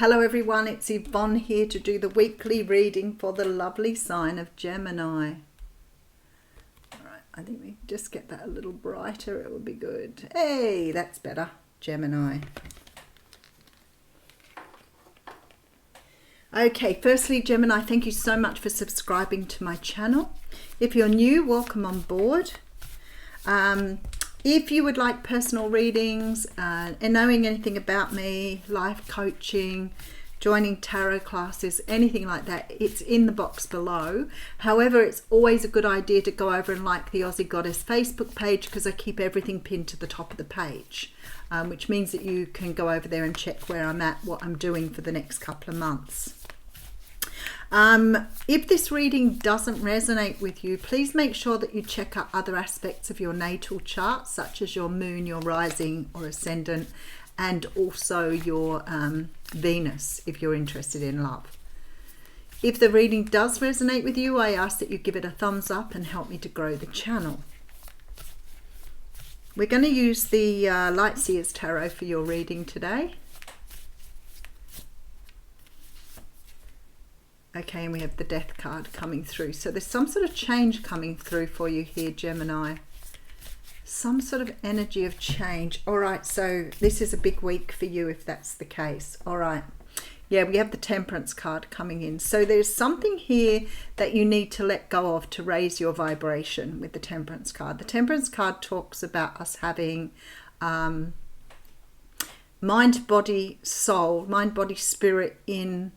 Hello everyone, it's Yvonne here to do the weekly reading for the lovely sign of Gemini. Alright, I think we just get that a little brighter, it would be good. Hey, that's better, Gemini. Okay, firstly Gemini, thank you so much for subscribing to my channel. If you're new, welcome on board. If you would like personal readings and knowing anything about me, life coaching, joining tarot classes, anything like that, it's in the box below. However, it's always a good idea to go over and like the Aussie Goddess Facebook page because I keep everything pinned to the top of the page, which means that you can go over there and check where I'm at, what I'm doing for the next couple of months. If this reading doesn't resonate with you, please make sure that you check out other aspects of your natal chart, such as your moon, your rising or ascendant, and also your Venus, if you're interested in love. If the reading does resonate with you, I ask that you give it a thumbs up and help me to grow the channel. We're going to use the Light Seers Tarot for your reading today. Okay, and we have the Death card coming through. So there's some sort of change coming through for you here, Gemini. Some sort of energy of change. All right, so this is a big week for you if that's the case. All right. Yeah, we have the Temperance card coming in. So there's something here that you need to let go of to raise your vibration with the Temperance card. The Temperance card talks about us having mind, body, soul, mind, body, spirit in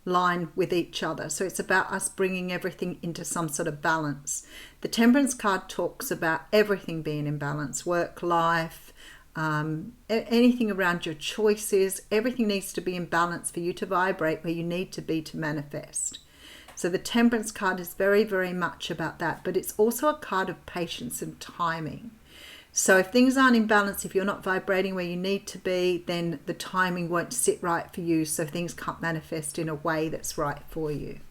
line with each other. So it's about us bringing everything into some sort of balance. The Temperance card talks about everything being in balance, work, life, anything around your choices. Everything needs to be in balance for you to vibrate where you need to be to manifest. So the Temperance card is very, very much about that, but it's also a card of patience and timing. So if things aren't in balance, if you're not vibrating where you need to be, then the timing won't sit right for you. So things can't manifest in a way that's right for you.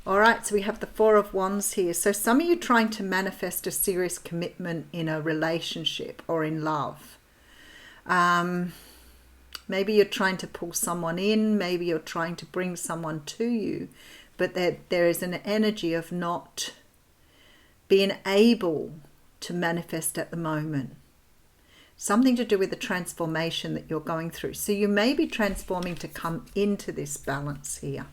All right, so we have the Four of Wands here. So some of you trying to manifest a serious commitment in a relationship or in love. Maybe you're trying to pull someone in. Maybe you're trying to bring someone to you. But there is an energy of not being able to manifest at the moment. Something to do with the transformation that you're going through. So you may be transforming to come into this balance here.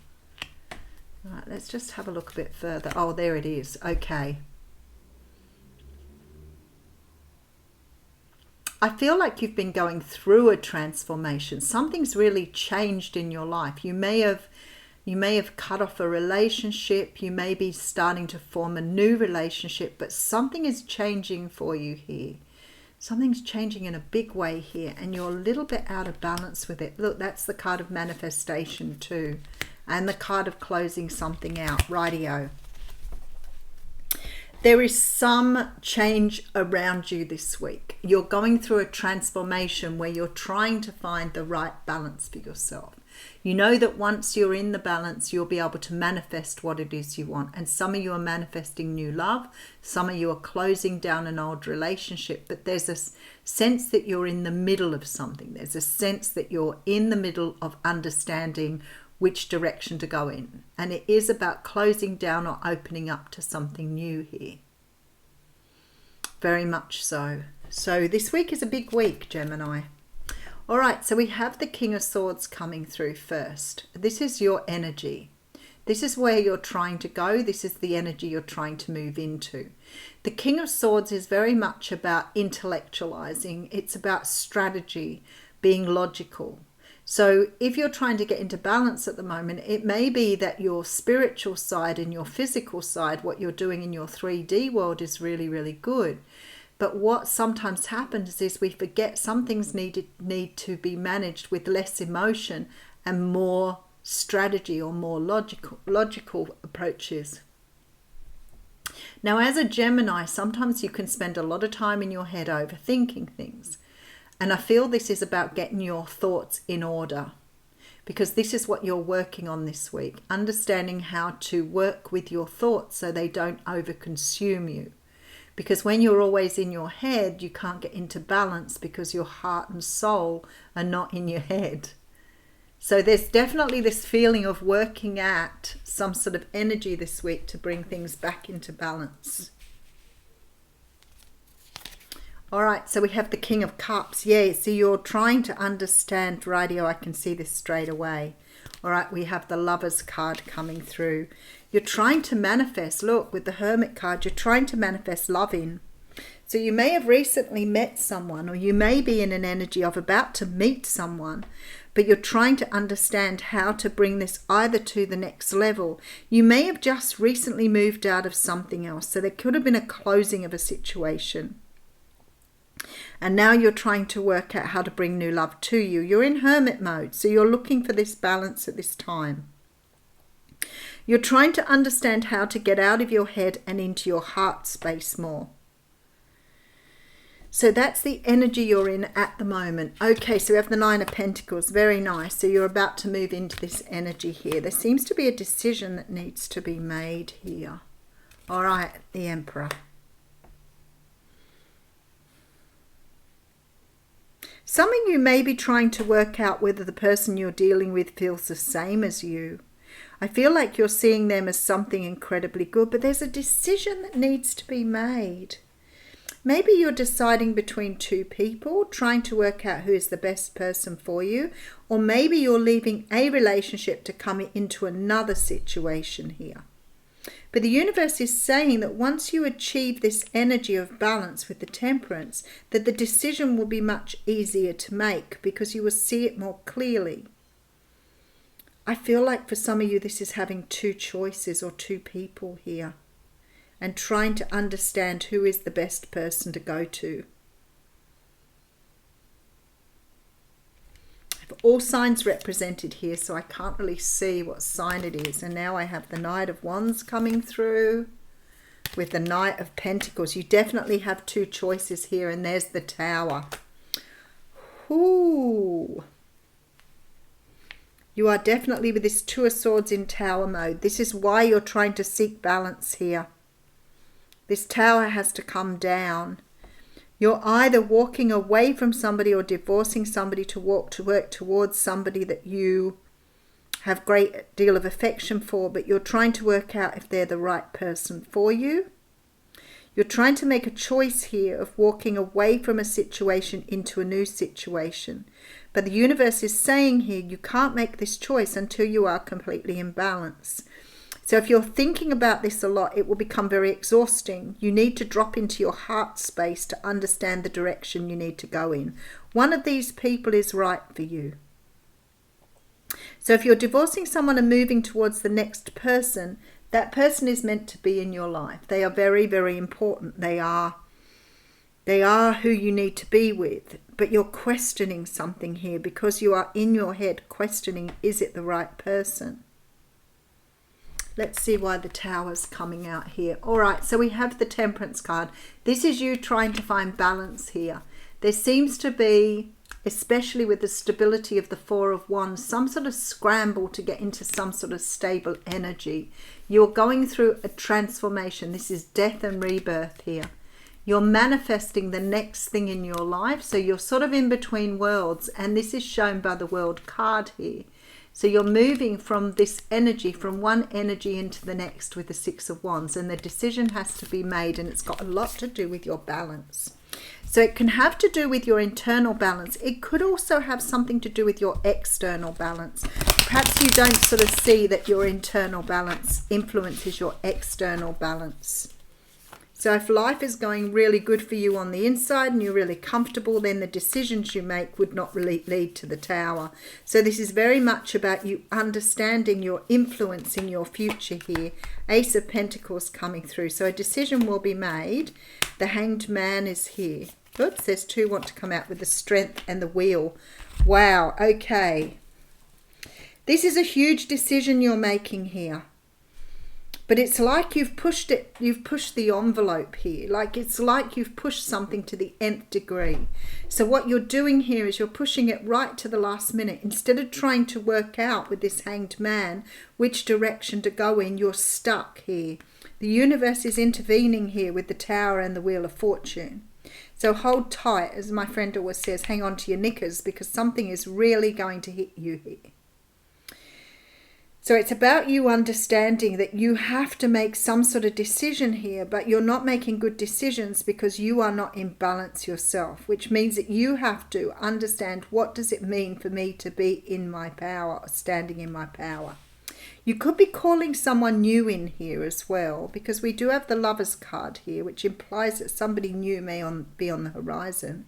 All right, let's just have a look a bit further. Oh, there it is. Okay. I feel like you've been going through a transformation. Something's really changed in your life. You may have cut off a relationship. You may be starting to form a new relationship, but something is changing for you here. Something's changing in a big way here, and you're a little bit out of balance with it. Look, that's the card of manifestation too, and the card of closing something out. Rightio. There is some change around you this week. You're going through a transformation where you're trying to find the right balance for yourself. You know that once you're in the balance, you'll be able to manifest what it is you want. And some of you are manifesting new love. Some of you are closing down an old relationship. But there's a sense that you're in the middle of something. There's a sense that you're in the middle of understanding which direction to go in. And it is about closing down or opening up to something new here. Very much so. So this week is a big week, Gemini. All right, so we have the King of Swords coming through first. This is your energy. This is where you're trying to go. This is the energy you're trying to move into. The King of Swords is very much about intellectualizing. It's about strategy, being logical. So if you're trying to get into balance at the moment, it may be that your spiritual side and your physical side, what you're doing in your 3D world is really, really good. But what sometimes happens is we forget some things need to be managed with less emotion and more strategy or more logical approaches. Now, as a Gemini, sometimes you can spend a lot of time in your head overthinking things. And I feel this is about getting your thoughts in order, because this is what you're working on this week, understanding how to work with your thoughts so they don't overconsume you. Because when you're always in your head, you can't get into balance because your heart and soul are not in your head. So there's definitely this feeling of working at some sort of energy this week to bring things back into balance. All right, so we have the King of Cups. Yeah, so you're trying to understand, rightio, I can see this straight away. All right, we have the Lovers card coming through. You're trying to manifest, look, with the Hermit card, you're trying to manifest love in. So you may have recently met someone, or you may be in an energy of about to meet someone, but you're trying to understand how to bring this either to the next level. You may have just recently moved out of something else, so there could have been a closing of a situation. And now you're trying to work out how to bring new love to you. You're in hermit mode, so you're looking for this balance at this time. You're trying to understand how to get out of your head and into your heart space more. So that's the energy you're in at the moment. Okay, so we have the Nine of Pentacles. Very nice. So you're about to move into this energy here. There seems to be a decision that needs to be made here. All right, the Emperor. Some of you may be trying to work out whether the person you're dealing with feels the same as you. I feel like you're seeing them as something incredibly good, but there's a decision that needs to be made. Maybe you're deciding between two people, trying to work out who is the best person for you, or maybe you're leaving a relationship to come into another situation here. But the universe is saying that once you achieve this energy of balance with the Temperance, that the decision will be much easier to make because you will see it more clearly. I feel like for some of you this is having two choices or two people here, and trying to understand who is the best person to go to. I have all signs represented here, so I can't really see what sign it is. And now I have the Knight of Wands coming through with the Knight of Pentacles. You definitely have two choices here, and there's the Tower. Ooh. You are definitely with this Two of Swords in Tower mode. This is why you're trying to seek balance here. This Tower has to come down. You're either walking away from somebody or divorcing somebody to work towards somebody that you have a great deal of affection for, but you're trying to work out if they're the right person for you. You're trying to make a choice here of walking away from a situation into a new situation. But the universe is saying here you can't make this choice until you are completely in balance. So if you're thinking about this a lot, it will become very exhausting. You need to drop into your heart space to understand the direction you need to go in. One of these people is right for you. So if you're divorcing someone and moving towards the next person, that person is meant to be in your life. They are very, very important. They are who you need to be with. But you're questioning something here because you are in your head questioning, is it the right person? Let's see why the Tower's coming out here. All right, so we have the Temperance card. This is you trying to find balance here. There seems to be, especially with the stability of the Four of Wands, some sort of scramble to get into some sort of stable energy. You're going through a transformation. This is death and rebirth here. You're manifesting the next thing in your life. So you're sort of in between worlds, and this is shown by the World card here. So you're moving from this energy, from one energy into the next with the Six of Wands, and the decision has to be made, and it's got a lot to do with your balance. So it can have to do with your internal balance. It could also have something to do with your external balance. Perhaps you don't sort of see that your internal balance influences your external balance. So if life is going really good for you on the inside and you're really comfortable, then the decisions you make would not really lead to the Tower. So this is very much about you understanding your influence in your future here. Ace of Pentacles coming through. So a decision will be made. The Hanged Man is here. Oops, there's two want to come out with the Strength and the Wheel. Wow, okay. This is a huge decision you're making here. But it's like you've pushed the envelope here. Like it's like you've pushed something to the nth degree. So what you're doing here is you're pushing it right to the last minute. Instead of trying to work out with this Hanged Man which direction to go in, you're stuck here. The universe is intervening here with the Tower and the Wheel of Fortune. So hold tight, as my friend always says, hang on to your knickers, because something is really going to hit you here. So it's about you understanding that you have to make some sort of decision here, but you're not making good decisions because you are not in balance yourself, which means that you have to understand, what does it mean for me to be in my power, or standing in my power? You could be calling someone new in here as well, because we do have the Lover's card here, which implies that somebody new may be on the horizon.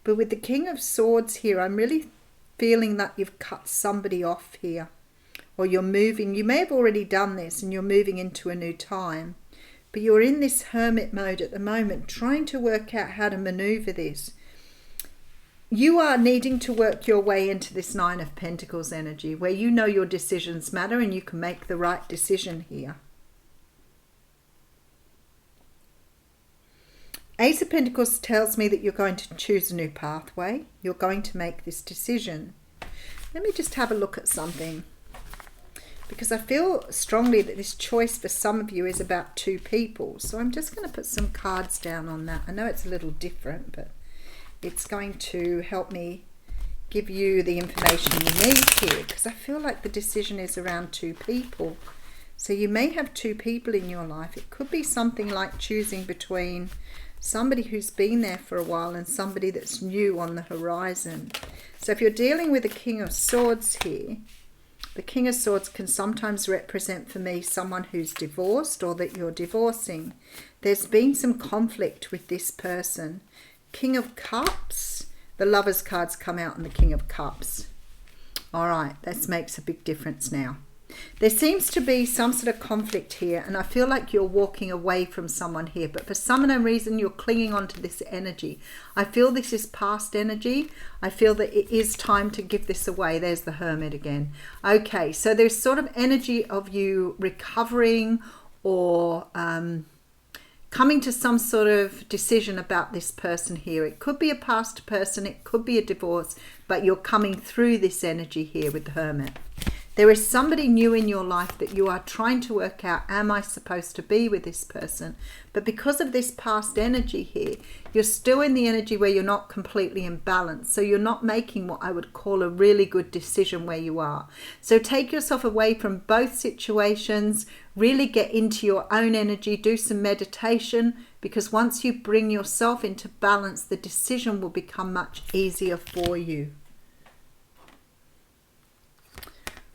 But with the King of Swords here, I'm really feeling that you've cut somebody off here. Or you're moving, you may have already done this and you're moving into a new time. But you're in this hermit mode at the moment, trying to work out how to maneuver this. You are needing to work your way into this Nine of Pentacles energy, where you know your decisions matter and you can make the right decision here. Ace of Pentacles tells me that you're going to choose a new pathway. You're going to make this decision. Let me just have a look at something, because I feel strongly that this choice for some of you is about two people. So I'm just going to put some cards down on that. I know it's a little different, but it's going to help me give you the information you need here, because I feel like the decision is around two people. So you may have two people in your life. It could be something like choosing between somebody who's been there for a while and somebody that's new on the horizon. So if you're dealing with the King of Swords here, the King of Swords can sometimes represent for me someone who's divorced or that you're divorcing. There's been some conflict with this person. King of Cups, the Lover's cards come out and the King of Cups. All right, this makes a big difference now. There seems to be some sort of conflict here, and I feel like you're walking away from someone here, but for some unknown reason you're clinging on to this energy. I feel this is past energy. I feel that it is time to give this away. There's the Hermit again. Okay, so there's sort of energy of you recovering or coming to some sort of decision about this person here. It could be a past person, it could be a divorce, but you're coming through this energy here with the Hermit. There is somebody new in your life that you are trying to work out, am I supposed to be with this person? But because of this past energy here, you're still in the energy where you're not completely in balance. So you're not making what I would call a really good decision where you are. So take yourself away from both situations, really get into your own energy, do some meditation, because once you bring yourself into balance, the decision will become much easier for you.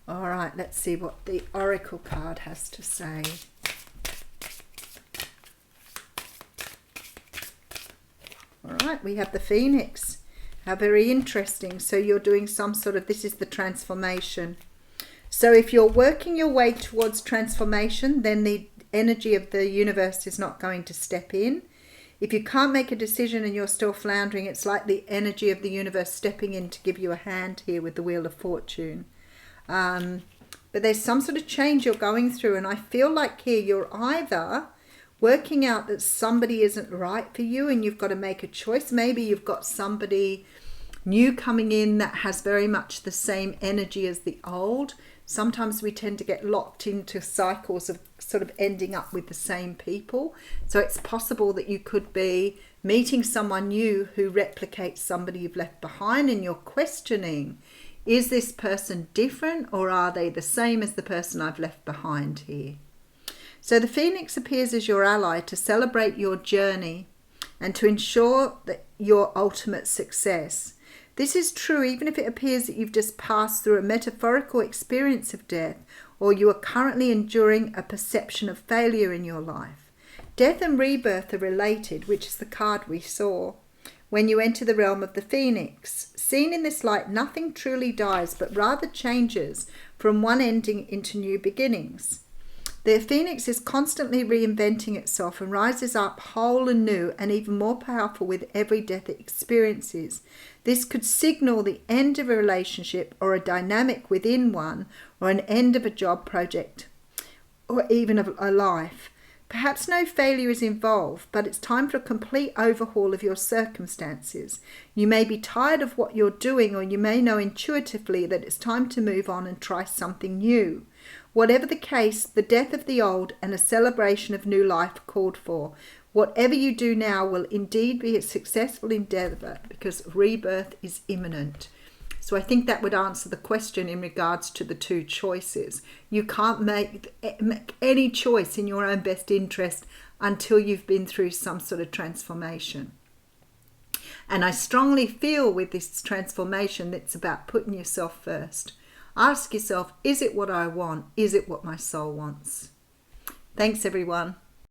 All right, let's see what the Oracle card has to say. All right, we have the Phoenix. How very interesting. So you're doing some sort of, this is the transformation. So if you're working your way towards transformation, then the energy of the universe is not going to step in. If you can't make a decision and you're still floundering, it's like the energy of the universe stepping in to give you a hand here with the Wheel of Fortune. But there's some sort of change you're going through, and I feel like here you're either working out that somebody isn't right for you and you've got to make a choice. Maybe you've got somebody new coming in that has very much the same energy as the old. Sometimes we tend to get locked into cycles of sort of ending up with the same people. So it's possible that you could be meeting someone new who replicates somebody you've left behind, and you're questioning, is this person different or are they the same as the person I've left behind here? So the Phoenix appears as your ally to celebrate your journey and to ensure that your ultimate success. This is true even if it appears that you've just passed through a metaphorical experience of death, or you are currently enduring a perception of failure in your life. Death and rebirth are related, which is the card we saw. When you enter the realm of the Phoenix, seen in this light, nothing truly dies, but rather changes from one ending into new beginnings. The Phoenix is constantly reinventing itself and rises up whole and new and even more powerful with every death it experiences. This could signal the end of a relationship or a dynamic within one, or an end of a job project, or even of a life. Perhaps no failure is involved, but it's time for a complete overhaul of your circumstances. You may be tired of what you're doing, or you may know intuitively that it's time to move on and try something new. Whatever the case, the death of the old and a celebration of new life called for. Whatever you do now will indeed be a successful endeavour, because rebirth is imminent. So I think that would answer the question in regards to the two choices. You can't make any choice in your own best interest until you've been through some sort of transformation. And I strongly feel with this transformation that's about putting yourself first. Ask yourself, is it what I want? Is it what my soul wants? Thanks, everyone.